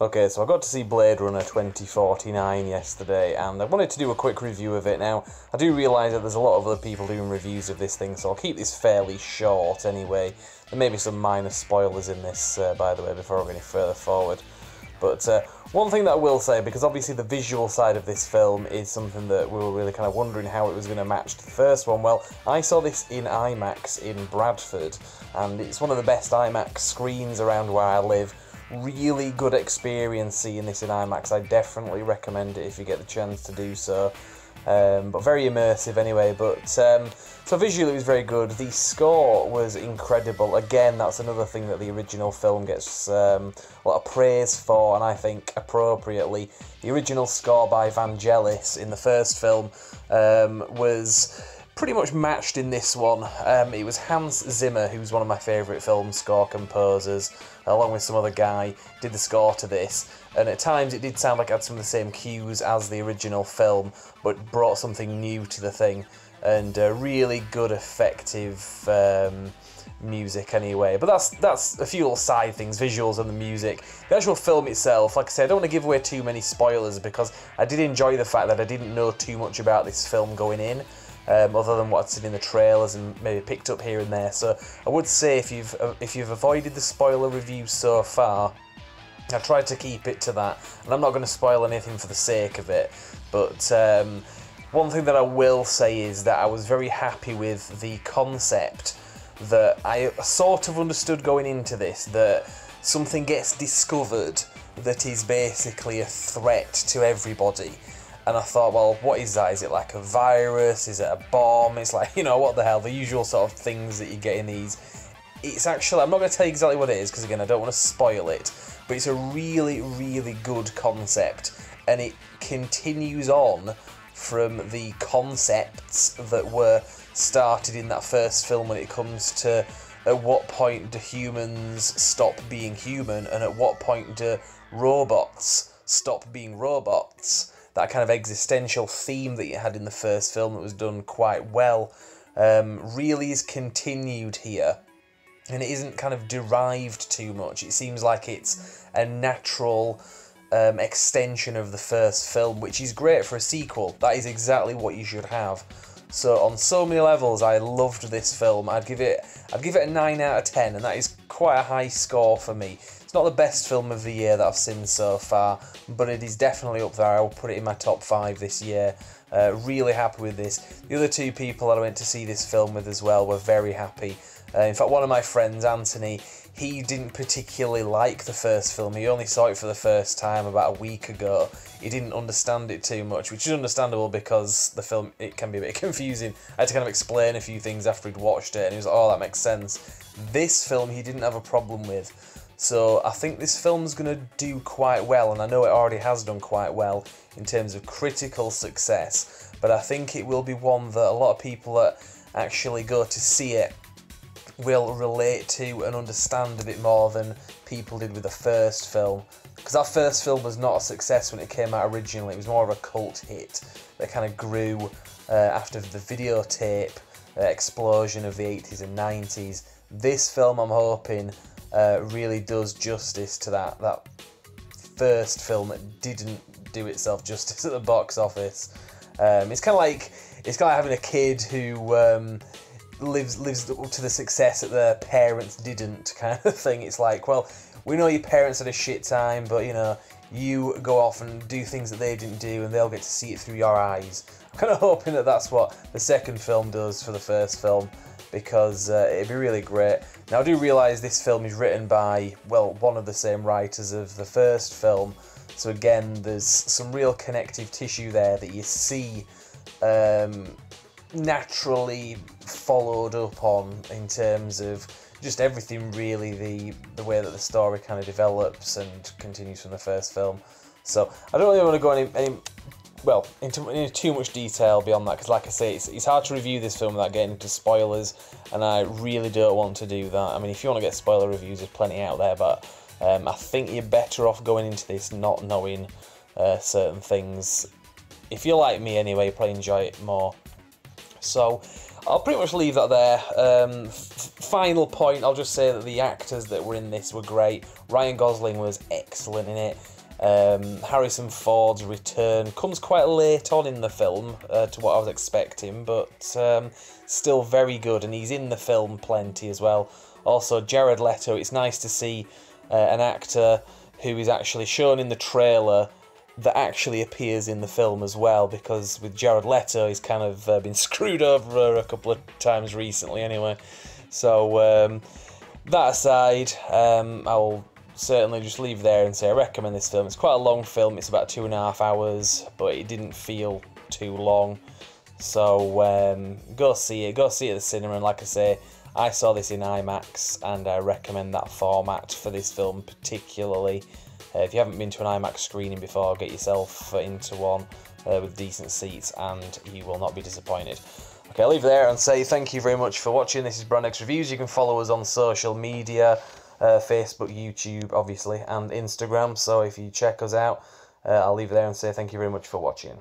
Okay, so I got to see Blade Runner 2049 yesterday, and I wanted to do a quick review of it. Now, I do realise that there's a lot of other people doing reviews of this thing, so I'll keep this fairly short anyway. There may be some minor spoilers in this, by the way, before I go any further forward. But one thing that I will say, because obviously the visual side of this film is something that we were really kind of wondering how it was going to match the first one. Well, I saw this in IMAX in Bradford, and it's one of the best IMAX screens around where I live. Really good experience seeing this in IMAX. I definitely recommend it if you get the chance to do so. But very immersive anyway. But so visually it was very good. The score was incredible. Again, that's another thing that the original film gets a lot of praise for, and I think appropriately. The original score by Vangelis in the first film was pretty much matched in this one. It was Hans Zimmer, who's one of my favourite film score composers, along with some other guy, did the score to this. And at times it did sound like it had some of the same cues as the original film, but brought something new to the thing. And really good, effective music anyway. But that's a few little side things, visuals and the music. The actual film itself, like I said, I don't want to give away too many spoilers, because I did enjoy the fact that I didn't know too much about this film going in. Other than what I'd seen in the trailers and maybe picked up here and there. So I would say if you've avoided the spoiler reviews so far, I tried to keep it to that, and I'm not going to spoil anything for the sake of it. But one thing that I will say is that I was very happy with the concept that I sort of understood going into this, that something gets discovered that is basically a threat to everybody. And I thought, well, what is that? Is it like a virus? Is it a bomb? It's like, you know, what the hell? The usual sort of things that you get in these. It's actually, I'm not going to tell you exactly what it is, because again, I don't want to spoil it. But it's a really, really good concept. And it continues on from the concepts that were started in that first film when it comes to at what point do humans stop being human, and at what point do robots stop being robots. That kind of existential theme that you had in the first film that was done quite well really is continued here, and it isn't kind of derived too much. It seems like it's a natural extension of the first film, which is great for a sequel. That is exactly what you should have. So on so many levels, I loved this film. I'd give it a 9 out of 10, and that is quite a high score for me. It's not the best film of the year that I've seen so far, but it is definitely up there. I will put it in my top 5 this year. Really happy with this. The other two people that I went to see this film with as well were very happy. In fact, one of my friends, Anthony, he didn't particularly like the first film. He only saw it for the first time about a week ago. He didn't understand it too much, which is understandable because the film, it can be a bit confusing. I had to kind of explain a few things after he'd watched it, and he was like, oh, that makes sense. This film he didn't have a problem with. So I think this film's going to do quite well, and I know it already has done quite well in terms of critical success, but I think it will be one that a lot of people that actually go to see it will relate to and understand a bit more than people did with the first film. Because that first film was not a success when it came out originally. It was more of a cult hit that kind of grew after the videotape explosion of the 80s and 90s. This film, I'm hoping, really does justice to that first film that didn't do itself justice at the box office. It's kind of like having a kid who lives up to the success that their parents didn't, kind of thing. It's like, well, we know your parents had a shit time, but you know, you go off and do things that they didn't do, and they'll get to see it through your eyes. I'm kind of hoping that that's what the second film does for the first film, because it'd be really great. Now, I do realise this film is written by, well, one of the same writers of the first film, so again, there's some real connective tissue there that you see naturally followed up on in terms of just everything, really, the way that the story kind of develops and continues from the first film. So I don't really want to go into too much detail beyond that, because like I say, it's hard to review this film without getting into spoilers, and I really don't want to do that. I mean, if you want to get spoiler reviews, there's plenty out there, but I think you're better off going into this not knowing certain things. If you're like me anyway, you probably enjoy it more. So I'll pretty much leave that there. final point, I'll just say that the actors that were in this were great. Ryan Gosling was excellent in it. Harrison Ford's return comes quite late on in the film to what I was expecting, but still very good, and he's in the film plenty as well. Also, Jared Leto, it's nice to see an actor who is actually shown in the trailer that actually appears in the film as well, because with Jared Leto, he's kind of been screwed over a couple of times recently anyway. So, that aside, I'll certainly just leave there and say I recommend this film. It's quite a long film, it's about 2.5 hours, but it didn't feel too long. So go see it at the cinema, and like I say, I saw this in IMAX, and I recommend that format for this film particularly. If you haven't been to an IMAX screening before, get yourself into one with decent seats, and you will not be disappointed. Okay, I'll leave it there and say thank you very much for watching. This is Brand X Reviews. You can follow us on social media, Facebook, YouTube, obviously, and Instagram. So if you check us out, I'll leave it there and say thank you very much for watching.